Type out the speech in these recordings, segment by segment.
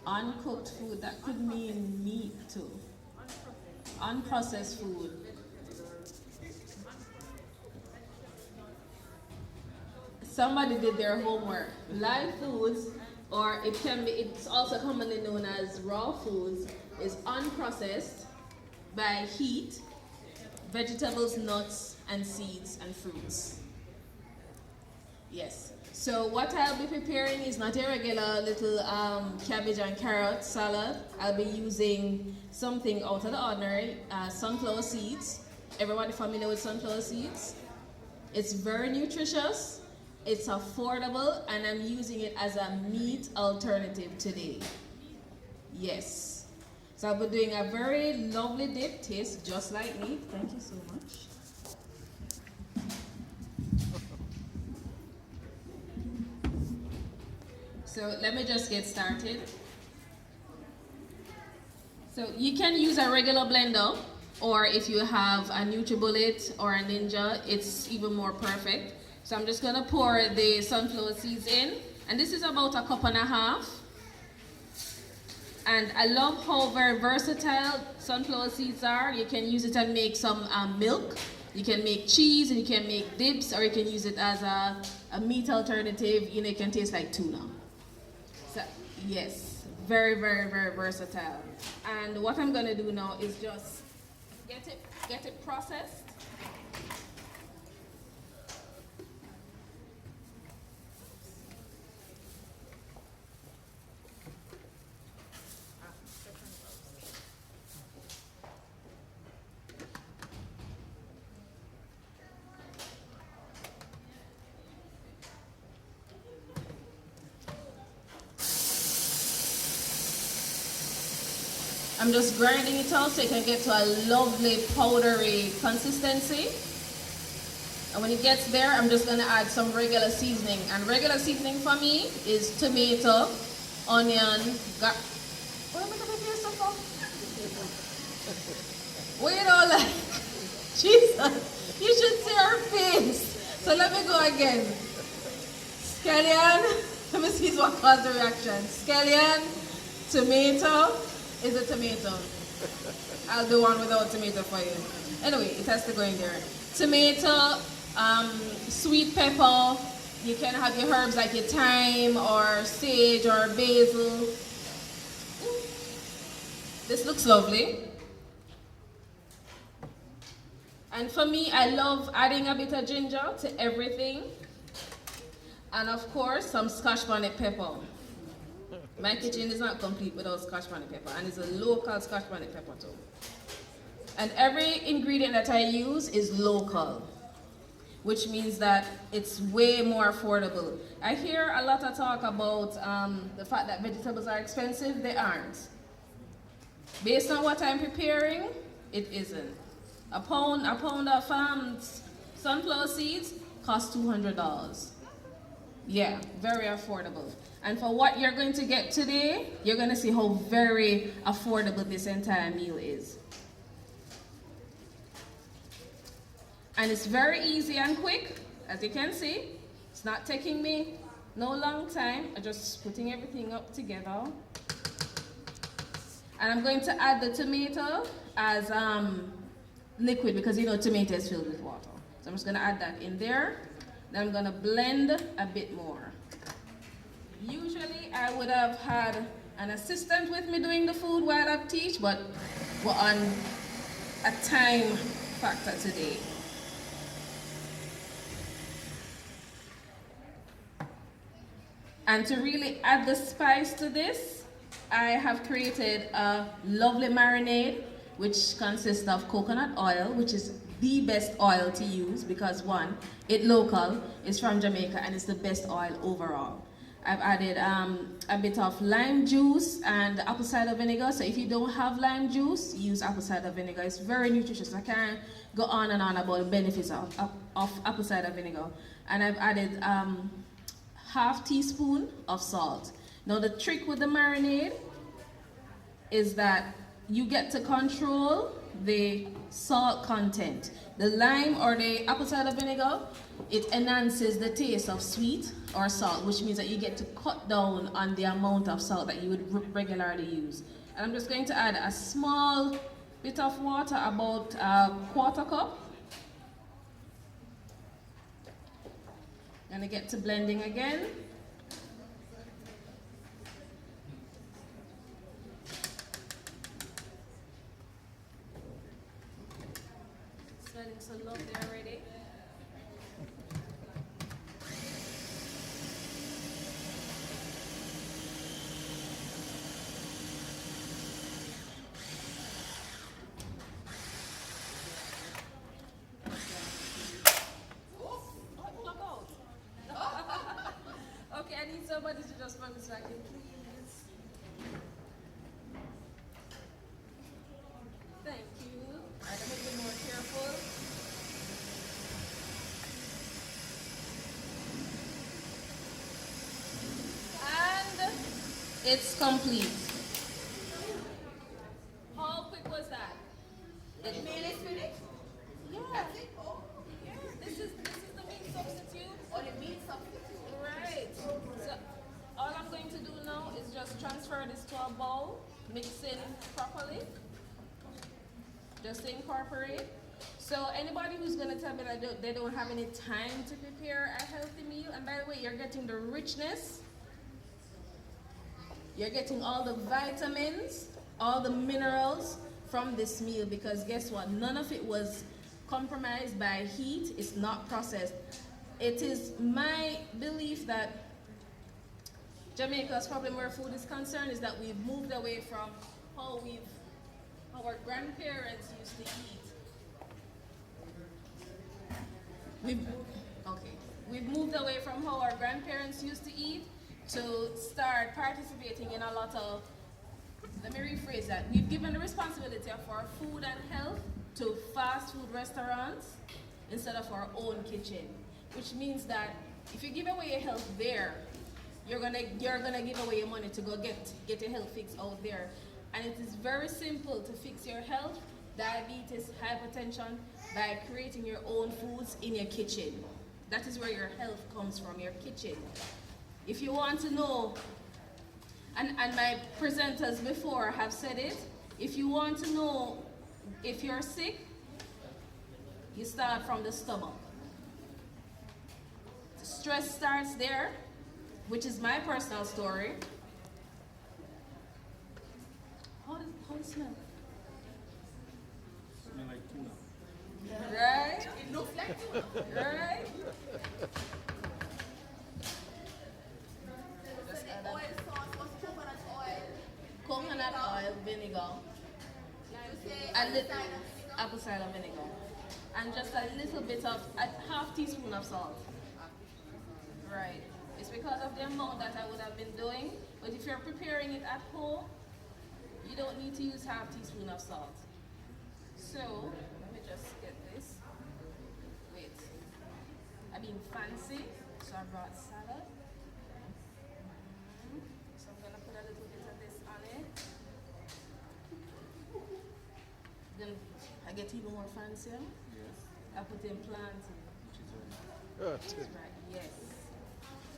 Uncooked food, that could mean meat too. Unprocessed food. Somebody did their homework. Live foods, or it can be, it's also commonly known as raw foods, is unprocessed by heat, vegetables, nuts, and seeds and fruits. Yes. So what I'll be preparing is not a regular little cabbage and carrot salad. I'll be using something out of the ordinary, sunflower seeds. Everybody familiar with sunflower seeds? It's very nutritious, it's affordable, and I'm using it as a meat alternative today. Yes. So I'll be doing a very lovely dip, tastes just like meat. Thank you so much. So let me just get started. So you can use a regular blender, or if you have a NutriBullet or a Ninja, it's even more perfect. So I'm just gonna pour the sunflower seeds in, and this is about a cup and a half. And I love how very versatile sunflower seeds are. You can use it and make some milk. You can make cheese, and you can make dips, or you can use it as a meat alternative. You know, it can taste like tuna. So, yes, very, very, very versatile. And what I'm gonna do now is just get it processed. I'm just grinding it out so it can get to a lovely powdery consistency. And when it gets there, I'm just gonna add some regular seasoning. And regular seasoning for me is tomato, onion, what am I gonna do so far? Wait, all like, Jesus, you should see her face. So let me go again. Scallion, let me see what caused the reaction. Scallion, tomato. Is a tomato. I'll do one without tomato for you. Anyway, it has to go in there. Tomato, sweet pepper. You can have your herbs like your thyme or sage or basil. This looks lovely. And for me, I love adding a bit of ginger to everything. And of course, some scotch bonnet pepper. My kitchen is not complete without scotch bonnet pepper, and it's a local scotch bonnet pepper too. And every ingredient that I use is local, which means that it's way more affordable. I hear a lot of talk about the fact that vegetables are expensive. They aren't. Based on what I'm preparing, it isn't. A pound of sunflower seeds costs $200. Yeah, very affordable. And for what you're going to get today, you're going to see how very affordable this entire meal is. And it's very easy and quick, as you can see. It's not taking me no long time. I'm just putting everything up together. And I'm going to add the tomato as liquid, because you know tomato is filled with water. So I'm just going to add that in there. Then I'm going to blend a bit more. Usually I would have had an assistant with me doing the food while I teach, but we're on a time factor today. And to really add the spice to this, I have created a lovely marinade, which consists of coconut oil, which is the best oil to use because one, it's local, it's from Jamaica, and it's the best oil overall. I've added a bit of lime juice and apple cider vinegar. So if you don't have lime juice, use apple cider vinegar. It's very nutritious. I can't go on and on about the benefits of apple cider vinegar. And I've added half teaspoon of salt. Now the trick with the marinade is that you get to control the salt content. The lime or the apple cider vinegar, it enhances the taste of sweet or salt, which means that you get to cut down on the amount of salt that you would regularly use. And I'm just going to add a small bit of water, about a quarter cup. Gonna get to blending again. Smelling so lovely already. Okay, I need somebody to just run this back in, please. Thank you. Alright, let me be more careful. And it's complete. How quick was that? The meal is finished? Yeah. That's it? Oh. Yeah. This is the meat substitute. Oh, the meat substitute. Right. So all I'm going to do now is just transfer this to a bowl, mix it properly. Just to incorporate. So anybody who's going to tell me that they don't have any time to prepare a healthy meal, and by the way, you're getting the richness, you're getting all the vitamins, all the minerals from this meal, because guess what? None of it was compromised by heat. It's not processed. It is my belief that Jamaica's problem where food is concerned is that we've moved away from how our grandparents used to eat. We've moved away from how our grandparents used to eat to start participating in a lot of, let me rephrase that, we've given the responsibility of our food and health to fast food restaurants instead of our own kitchen, which means that if you give away your health there, you're gonna give away your money to go get your health fix out there. And it is very simple to fix your health, diabetes, hypertension, by creating your own foods in your kitchen. That is where your health comes from, your kitchen. If you want to know, and my presenters before have said it, if you want to know if you're sick, you start from the stomach. Stress starts there, which is my personal story. How does it smell? Smell like tuna. Right? It looks like tuna. Right? So the oil sauce was coconut oil. Coconut oil, vinegar, You say and apple cider apple cider vinegar. vinegar, and just a little bit of a half teaspoon of salt. Right. It's because of the amount that I would have been doing, but if you're preparing it at home, you don't need to use half teaspoon of salt. So let me just get this. Wait. I'm being fancy, so I brought salad. So I'm gonna put a little bit of this on it. Then I get even more fancier. Yes. I put in plantain. Which is very Right, yes.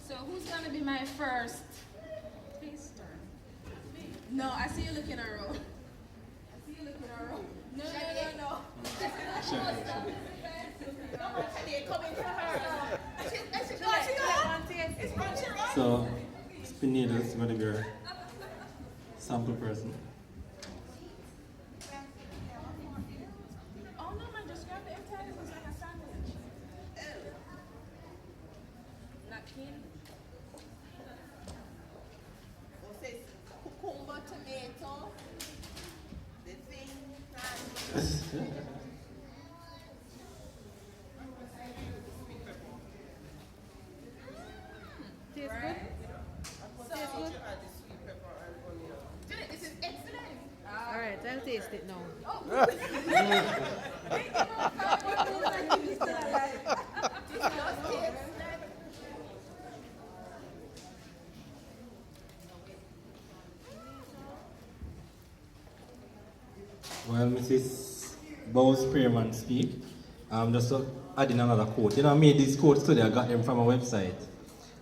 So who's gonna be my first taster? No, I see you looking around. I see you looking around. No. They coming for her. So, Spinita is going to be our sample person. Oh no, man, just grab the entire. It looks like a sandwich. Napkin. Says cucumber, tomato, the thing, Tastes Right? good? Tastes good? This is excellent. Alright, I'll taste it now. While Mrs. Bows Pairman speak. Just adding another quote. You know, I made these quotes today, I got them from a website.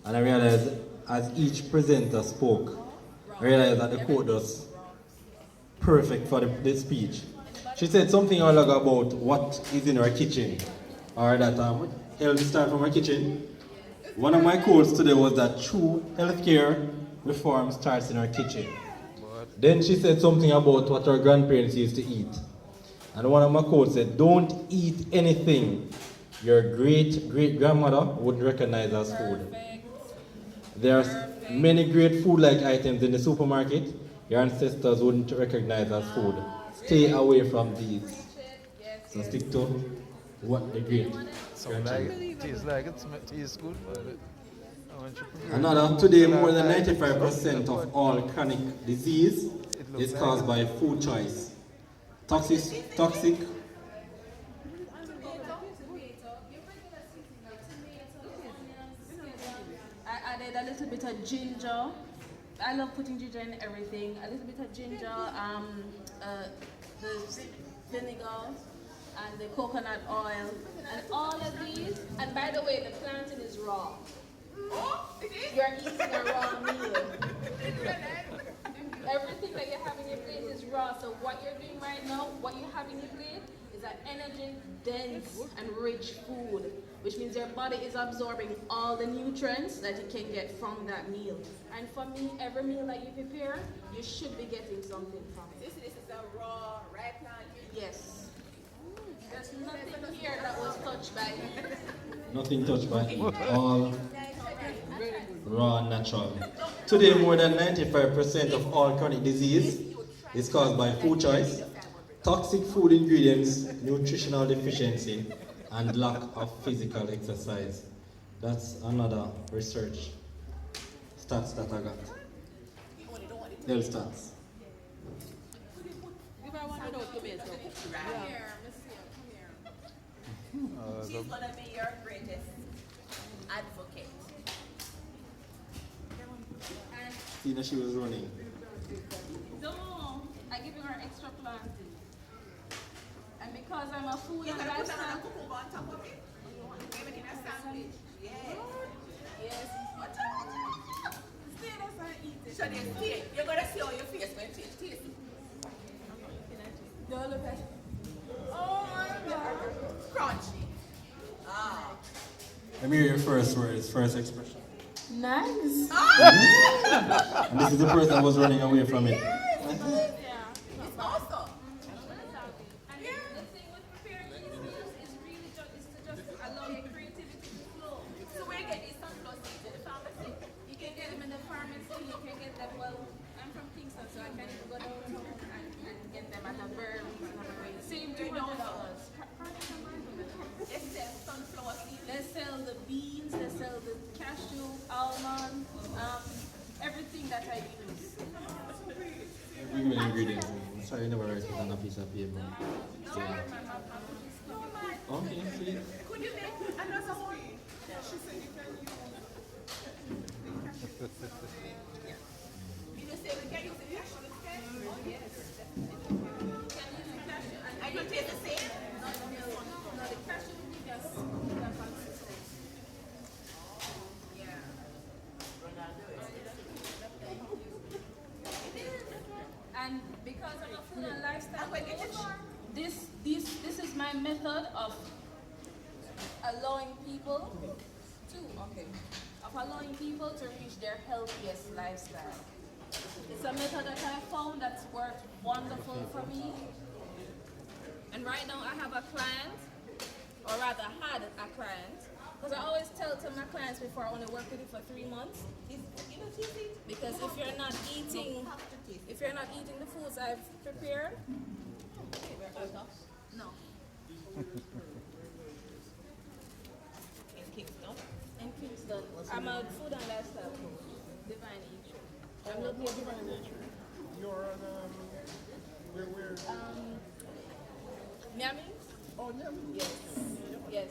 And I realized as each presenter spoke, I realized that the quote was perfect for the speech. She said something a while ago about what is in her kitchen, or that health starts from her kitchen. One of my quotes today was that true healthcare reform starts in her kitchen. Then she said something about what her grandparents used to eat. And one of my quotes said, don't eat anything your great-great-grandmother wouldn't recognize as food. There are many great food-like items in the supermarket your ancestors wouldn't recognize as food. Stay away from these. So stick to what the great. So like it tastes like it tastes good, but I want you to prepare Another, it. today more than 95% of all chronic disease is caused by food choice. Toxic. I added a little bit of ginger. I love putting ginger in everything. A little bit of ginger, the vinegar, and the coconut oil, and all of these. And by the way, the plantain is raw. Oh, it is? You're eating a raw meal. Everything that you have in your plate is raw. So what you're doing right now, what you have in your plate, is an energy dense and rich food, which means your body is absorbing all the nutrients that you can get from that meal. And for me, every meal that you prepare, you should be getting something from it. This is a raw, ripe plant. Yes. There's nothing here that was touched by Nothing touched by all raw and natural. Today more than 95% of all chronic disease is caused by food choice, toxic food ingredients, nutritional deficiency, and lack of physical exercise. That's another research stats that I got. Health stats. Give her one without tomato. Right here, Miss Hill, come here. She's gonna be your greatest advocate. and See that she was running. no, I give her extra plantain. And because I'm a food You're and gonna put another lifestyle, cucumber on top of it? You're making a sandwich? Yes. yes. Stay there and eat it. So then stay. You're gonna see how your face when it tastes. No, look at Oh my god. Crunchy. Ah. Let me hear your first words, first expression. nice. And this is the person that was running away from it. It's awesome. And the thing with preparing these meals is really just allow your creativity to flow. So where you get these sunflower seeds in the pharmacy? You can get them in the pharmacy, you can get them, well, I'm from Kingston, so I can even go downtown and get them at a very reasonable rate. Same $200. They sell sunflower seeds. They sell the beans, they sell the cashew, almond, everything that I use. Bring me the ingredients. I'm sorry, I never write it on a piece of paper. So, okay, see. Could you make another one? She said you can use. You just say we can use the cashew instead? Oh yes. And you taste the same? No, the cashew would be just that consistent. Yeah. And because I'm a food and lifestyle coach, this is my method of allowing people to reach their healthiest lifestyle. It's a method that I found that's worked wonderful for me. And right now I have a client, or rather had a client, because I always tell to my clients before I want to work with you for 3 months, because if you're not eating the foods I've prepared, no. In Kingston, I'm a food and lifestyle coach, Divine Eatery. I'm located Divine Eatery. You're on, where? Miami? Oh, yeah. Yes. Yes.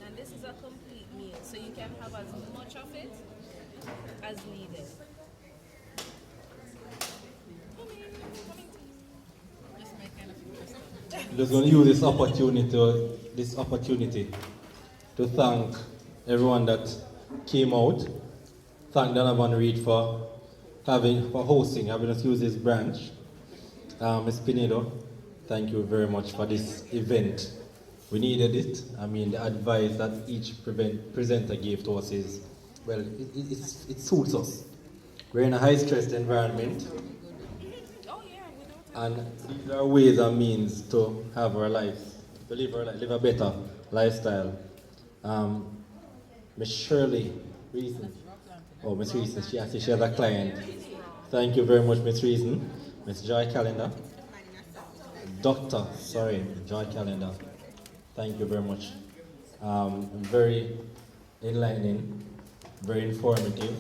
And this is a complete meal, so you can have as much of it as needed. I'm just going to use this opportunity to thank everyone that came out. Thank Donovan Reed for having us use this branch. Ms. Pinedo, thank you very much for this event. We needed it. I mean, the advice that each presenter gave to us is, well, it suits us. We're in a high-stress environment, and these are ways and means to have our lives, to live a better lifestyle. Miss Shirley Reason. Oh, Miss Reason, she has a client. Thank you very much, Miss Reason. Miss Joy Calendar. Joy Calendar. Thank you very much. Very enlightening, very informative,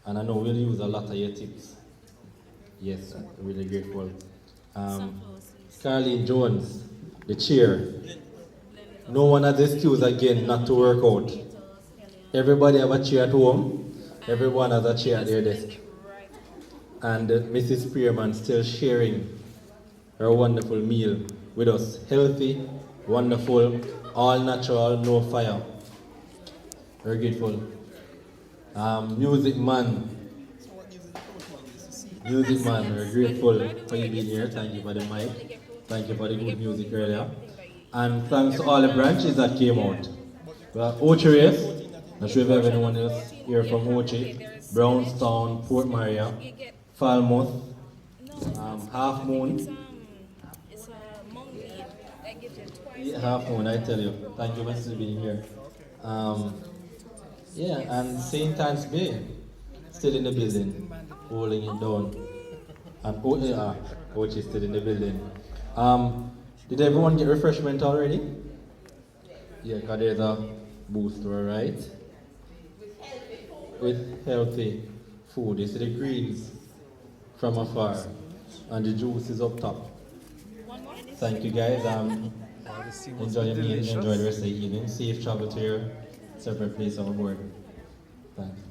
and I know we'll use a lot of your tips. Yes, I'm really grateful. Carly Jones, the chair. No one has excuse again not to work out. Everybody have a chair at home. Everyone has a chair at their desk. And Mrs. Pairman still sharing her wonderful meal with us. Healthy, wonderful, all natural, no fire. Very grateful. Music man, we're grateful for you being here. Thank you for the mic. Thank you for the good music earlier. And thanks to all the branches that came out. Well, Ochi Race, not sure if anyone else here from Ochi, Brownstown, Port Maria, Falmouth, Half Moon. Yeah, Half Moon, I tell you. Thank you for being here. Yeah, and St. Anne's Bay, still in the building, holding it down. And Ochi is still in the building. Did everyone get refreshment already? Yeah, because there's a booster, right? With healthy food. You see the greens from afar, and the juice is up top. Thank you guys. Enjoy your meal, enjoy the rest of the evening. Safe travel to your separate place on board. Thanks.